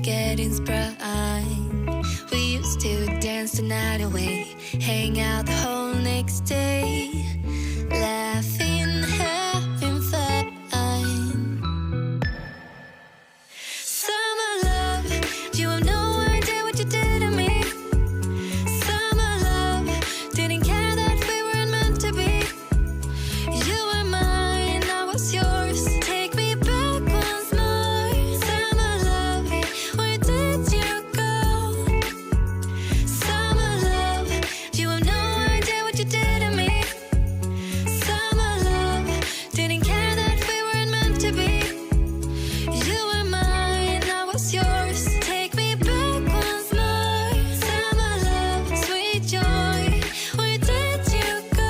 getting sprung. We used to dance the night away, hang out the whole next day, laughing, having fun. Summer love, you have no idea what you did to me. Summer love, didn't care that we weren't meant to be. You were mine, I was yours. Take me back once more. Summer love, where did you go? Summer love, you have no idea what you did to me. Summer love, didn't care that we weren't meant to be. You were mine, I was yours. Take me back once more. Summer love, sweet joy, where did you go?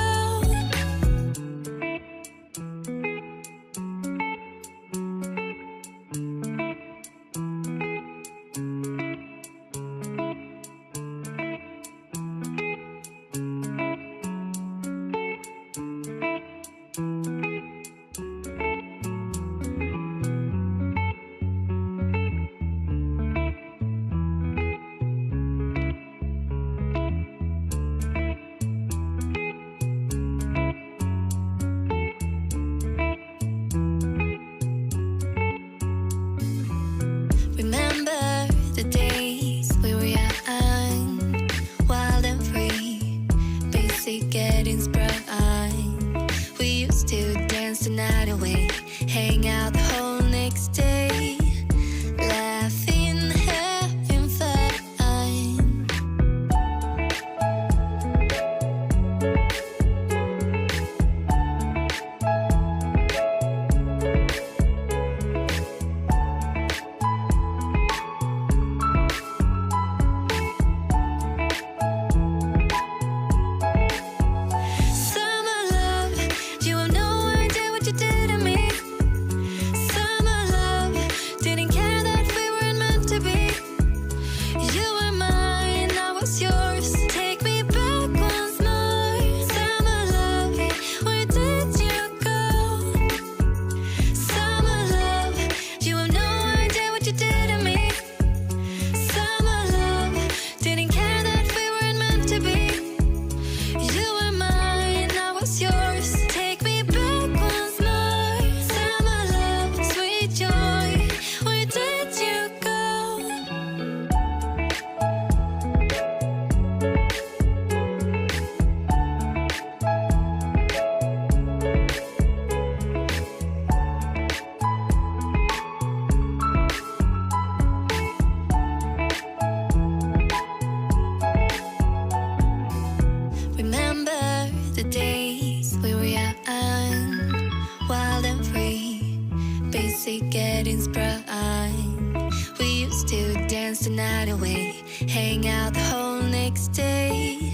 Remember the days we were young, wild and free, basic getting sprung. We used to dance the night away, hang out the whole next day, laughing, having fun. Summer love, you have no idea what you did to me. Summer love, didn't care that we weren't meant to be. You were mine, I was yours. Take me back once more. Summer love, where did you go? Summer love, you have no idea what you did to me. Summer love, didn't care that we weren't meant to be. You were mine, I was yours. Take me back once more. Summer love, sweet joy, where did you go? Remember the days we were young, wild and free, basic getting sprung. We used to dance the night away, hang out the whole next day,